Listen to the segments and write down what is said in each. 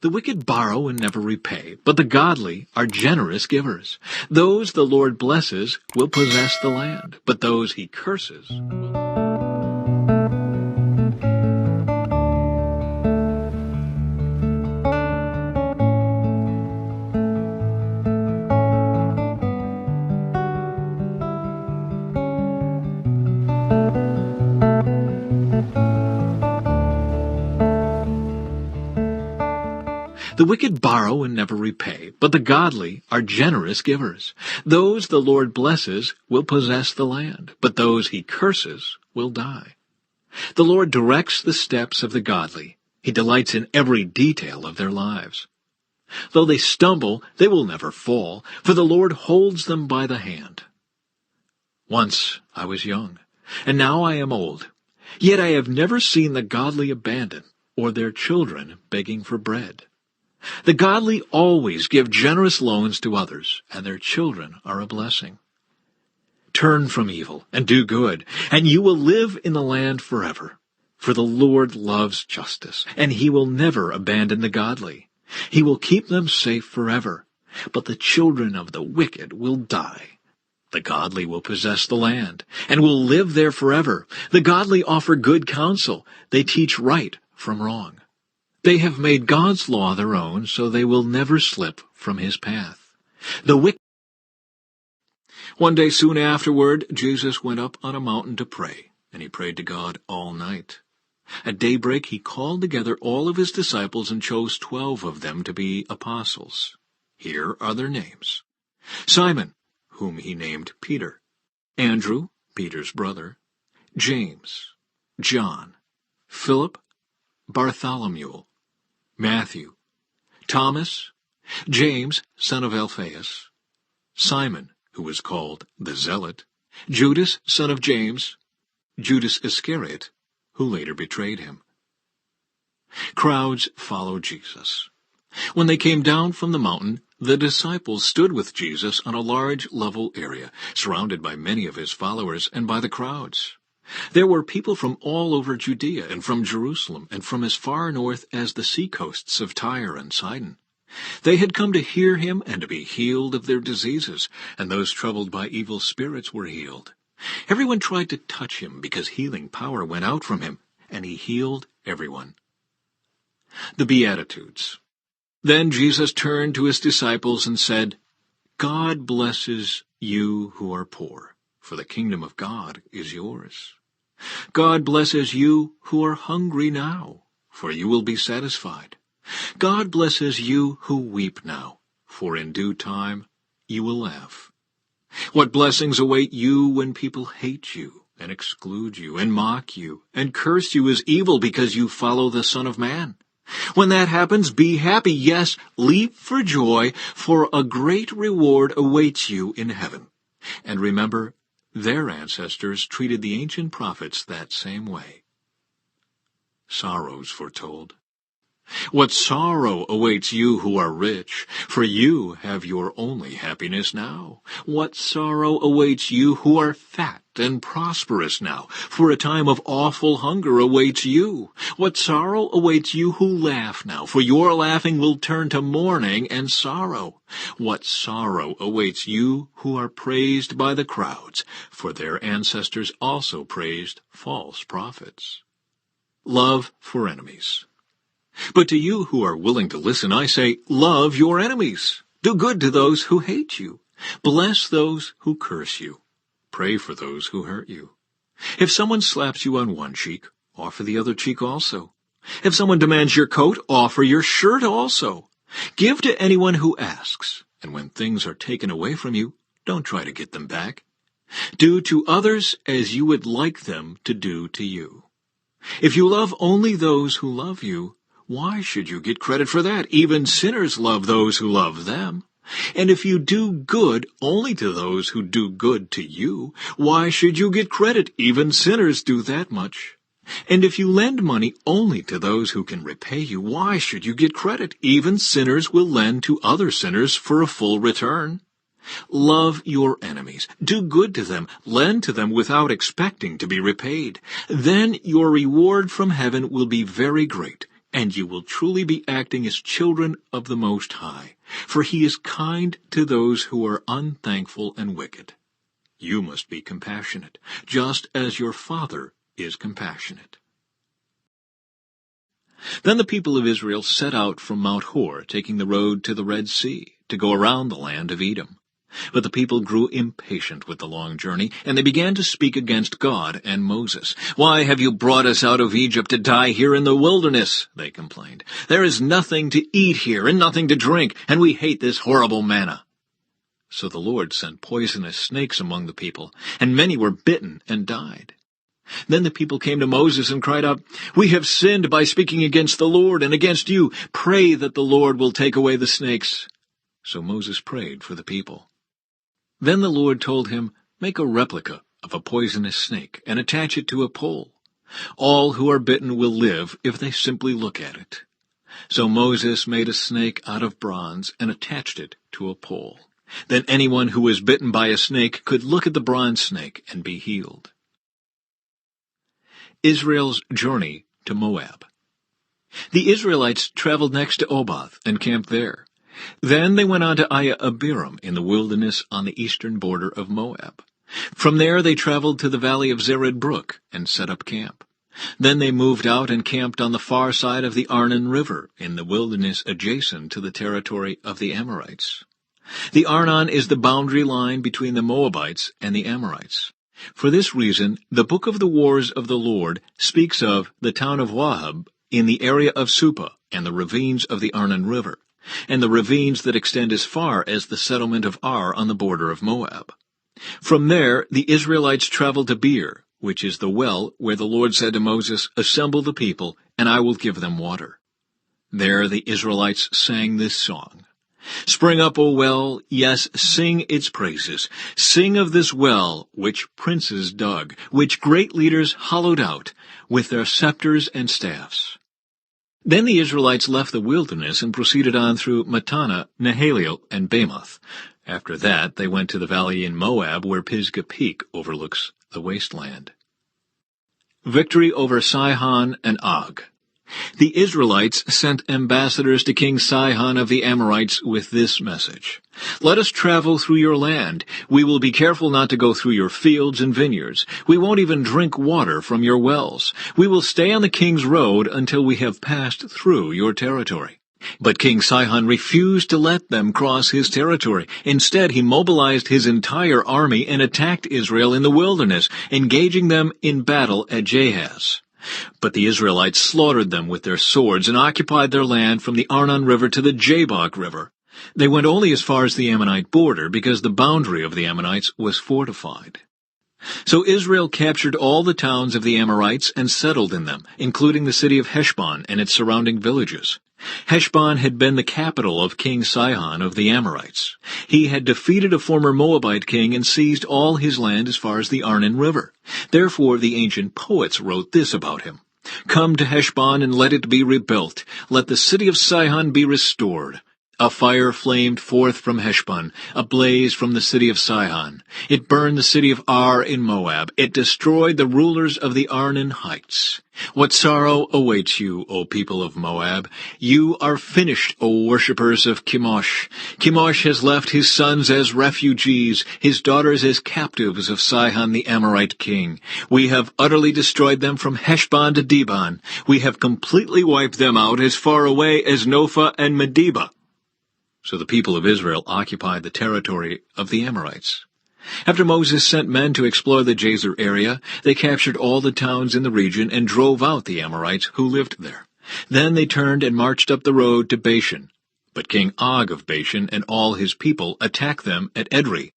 The wicked borrow and never repay, but the godly are generous givers. Those the Lord blesses will possess the land, but those he curses will... The wicked borrow and never repay, but the godly are generous givers. Those the Lord blesses will possess the land, but those he curses will die. The Lord directs the steps of the godly. He delights in every detail of their lives. Though they stumble, they will never fall, for the Lord holds them by the hand. Once I was young, and now I am old. Yet I have never seen the godly abandoned, or their children begging for bread. The godly always give generous loans to others, and their children are a blessing. Turn from evil and do good, and you will live in the land forever. For the Lord loves justice, and he will never abandon the godly. He will keep them safe forever, but the children of the wicked will die. The godly will possess the land, and will live there forever. The godly offer good counsel. They teach right from wrong. They have made God's law their own, so they will never slip from his path. One day soon afterward, Jesus went up on a mountain to pray, and he prayed to God all night. At daybreak he called together all of his disciples and chose 12 of them to be apostles. Here are their names: Simon, whom he named Peter; Andrew, Peter's brother; James; John; Philip; Bartholomew; Matthew; Thomas; James, son of Alphaeus; Simon, who was called the Zealot; Judas, son of James; Judas Iscariot, who later betrayed him. Crowds followed Jesus. When they came down from the mountain, the disciples stood with Jesus on a large level area, surrounded by many of his followers and by the crowds. There were people from all over Judea and from Jerusalem and from as far north as the seacoasts of Tyre and Sidon. They had come to hear him and to be healed of their diseases, and those troubled by evil spirits were healed. Everyone tried to touch him because healing power went out from him, and he healed everyone. The Beatitudes. Then Jesus turned to his disciples and said, "God blesses you who are poor, for the kingdom of God is yours. God blesses you who are hungry now, for you will be satisfied. God blesses you who weep now, for in due time you will laugh. What blessings await you when people hate you and exclude you and mock you and curse you as evil because you follow the Son of Man. When that happens, be happy, yes, leap for joy, for a great reward awaits you in heaven. And remember, their ancestors treated the ancient prophets that same way." Sorrows foretold. What sorrow awaits you who are rich, for you have your only happiness now. What sorrow awaits you who are fat and prosperous now, for a time of awful hunger awaits you. What sorrow awaits you who laugh now, for your laughing will turn to mourning and sorrow. What sorrow awaits you who are praised by the crowds, for their ancestors also praised false prophets. Love for enemies. But to you who are willing to listen, I say, love your enemies. Do good to those who hate you. Bless those who curse you. Pray for those who hurt you. If someone slaps you on one cheek, offer the other cheek also. If someone demands your coat, offer your shirt also. Give to anyone who asks, and when things are taken away from you, don't try to get them back. Do to others as you would like them to do to you. If you love only those who love you, why should you get credit for that? Even sinners love those who love them. And if you do good only to those who do good to you, why should you get credit? Even sinners do that much. And if you lend money only to those who can repay you, why should you get credit? Even sinners will lend to other sinners for a full return. Love your enemies. Do good to them. Lend to them without expecting to be repaid. Then your reward from heaven will be very great, and you will truly be acting as children of the Most High, for he is kind to those who are unthankful and wicked. You must be compassionate, just as your Father is compassionate. Then the people of Israel set out from Mount Hor, taking the road to the Red Sea, to go around the land of Edom. But the people grew impatient with the long journey, and they began to speak against God and Moses. "Why have you brought us out of Egypt to die here in the wilderness?" they complained. "There is nothing to eat here and nothing to drink, and we hate this horrible manna." So the Lord sent poisonous snakes among the people, and many were bitten and died. Then the people came to Moses and cried out, "We have sinned by speaking against the Lord and against you. Pray that the Lord will take away the snakes." So Moses prayed for the people. Then the Lord told him, "Make a replica of a poisonous snake and attach it to a pole. All who are bitten will live if they simply look at it." So Moses made a snake out of bronze and attached it to a pole. Then anyone who was bitten by a snake could look at the bronze snake and be healed. Israel's journey to Moab. The Israelites traveled next to Oboth and camped there. Then they went on to Abiram in the wilderness on the eastern border of Moab. From there they traveled to the valley of Zered Brook and set up camp. Then they moved out and camped on the far side of the Arnon River in the wilderness adjacent to the territory of the Amorites. The Arnon is the boundary line between the Moabites and the Amorites. For this reason, the Book of the Wars of the Lord speaks of the town of Wahab in the area of Supa and the ravines of the Arnon River, and the ravines that extend as far as the settlement of Ar on the border of Moab. From there, the Israelites traveled to Beer, which is the well where the Lord said to Moses, "Assemble the people, and I will give them water." There the Israelites sang this song. "Spring up, O well, yes, sing its praises. Sing of this well which princes dug, which great leaders hollowed out, with their scepters and staffs." Then the Israelites left the wilderness and proceeded on through Mattanah, Nahaliel, and Bamoth. After that they went to the valley in Moab where Pisgah Peak overlooks the wasteland. Victory over Sihon and Og. The Israelites sent ambassadors to King Sihon of the Amorites with this message: "Let us travel through your land. We will be careful not to go through your fields and vineyards. We won't even drink water from your wells. We will stay on the king's road until we have passed through your territory." But King Sihon refused to let them cross his territory. Instead, he mobilized his entire army and attacked Israel in the wilderness, engaging them in battle at Jahaz. But the Israelites slaughtered them with their swords and occupied their land from the Arnon River to the Jabbok River. They went only as far as the Ammonite border because the boundary of the Ammonites was fortified. So Israel captured all the towns of the Amorites and settled in them, including the city of Heshbon and its surrounding villages. Heshbon had been the capital of King Sihon of the Amorites. He had defeated a former Moabite king and seized all his land as far as the Arnon River. Therefore the ancient poets wrote this about him: "Come to Heshbon and let it be rebuilt. Let the city of Sihon be restored. A fire flamed forth from Heshbon, a blaze from the city of Sihon. It burned the city of Ar in Moab. It destroyed the rulers of the Arnon heights. What sorrow awaits you, O people of Moab! You are finished, O worshippers of Chemosh. Chemosh has left his sons as refugees, his daughters as captives of Sihon the Amorite king. We have utterly destroyed them from Heshbon to Dibon. We have completely wiped them out as far away as Nophah and Medeba." So the people of Israel occupied the territory of the Amorites. After Moses sent men to explore the Jazer area, they captured all the towns in the region and drove out the Amorites who lived there. Then they turned and marched up the road to Bashan. But King Og of Bashan and all his people attacked them at Edrei.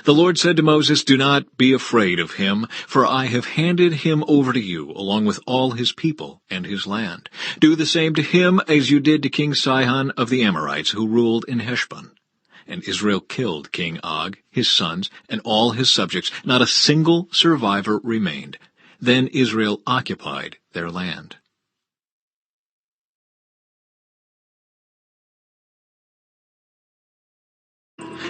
The Lord said to Moses, "Do not be afraid of him, for I have handed him over to you, along with all his people and his land. Do the same to him as you did to King Sihon of the Amorites, who ruled in Heshbon." And Israel killed King Og, his sons, and all his subjects. Not a single survivor remained. Then Israel occupied their land.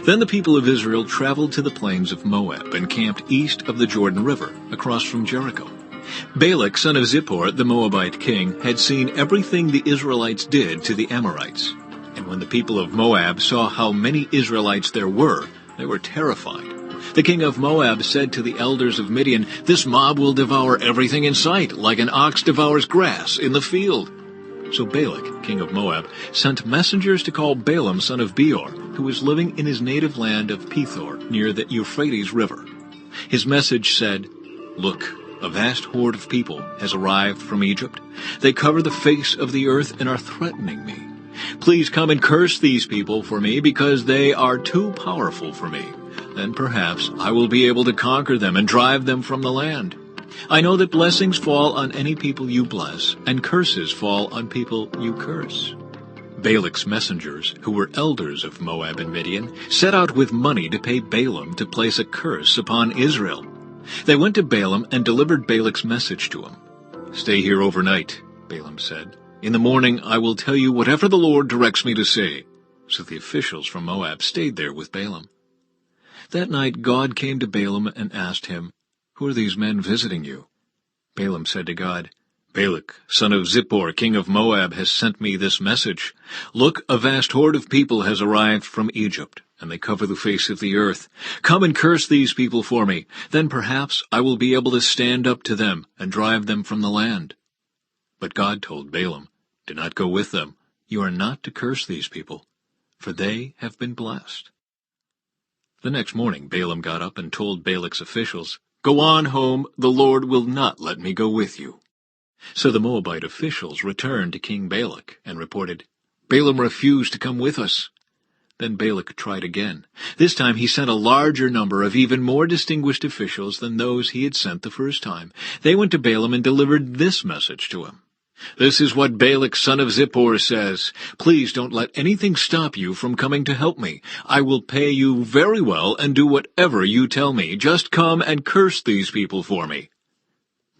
Then the people of Israel traveled to the plains of Moab and camped east of the Jordan River, across from Jericho. Balak, son of Zippor, the Moabite king, had seen everything the Israelites did to the Amorites. And when the people of Moab saw how many Israelites there were, they were terrified. The king of Moab said to the elders of Midian, "This mob will devour everything in sight, like an ox devours grass in the field." So Balak, king of Moab, sent messengers to call Balaam, son of Beor, who was living in his native land of Pethor, near the Euphrates River. His message said, "Look, a vast horde of people has arrived from Egypt. They cover the face of the earth and are threatening me. Please come and curse these people for me, because they are too powerful for me. Then perhaps I will be able to conquer them and drive them from the land. I know that blessings fall on any people you bless, and curses fall on people you curse." Balak's messengers, who were elders of Moab and Midian, set out with money to pay Balaam to place a curse upon Israel. They went to Balaam and delivered Balak's message to him. "Stay here overnight," Balaam said. "In the morning I will tell you whatever the Lord directs me to say." So the officials from Moab stayed there with Balaam. That night God came to Balaam and asked him, "Who are these men visiting you?" Balaam said to God, "Balak, son of Zippor, king of Moab, has sent me this message. Look, a vast horde of people has arrived from Egypt, and they cover the face of the earth. Come and curse these people for me. Then perhaps I will be able to stand up to them and drive them from the land." But God told Balaam, "Do not go with them. You are not to curse these people, for they have been blessed." The next morning Balaam got up and told Balak's officials, "Go on home, the Lord will not let me go with you." So the Moabite officials returned to King Balak and reported, "Balaam refused to come with us." Then Balak tried again. This time he sent a larger number of even more distinguished officials than those he had sent the first time. They went to Balaam and delivered this message to him. "This is what Balak, son of Zippor, says. Please don't let anything stop you from coming to help me. I will pay you very well and do whatever you tell me. Just come and curse these people for me."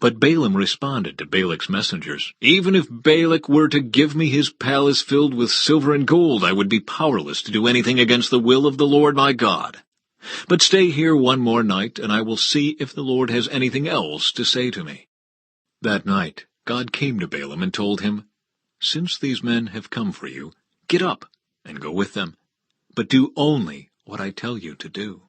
But Balaam responded to Balak's messengers, "Even if Balak were to give me his palace filled with silver and gold, I would be powerless to do anything against the will of the Lord my God. But stay here one more night, and I will see if the Lord has anything else to say to me." That night God came to Balaam and told him, "Since these men have come for you, get up and go with them, but do only what I tell you to do."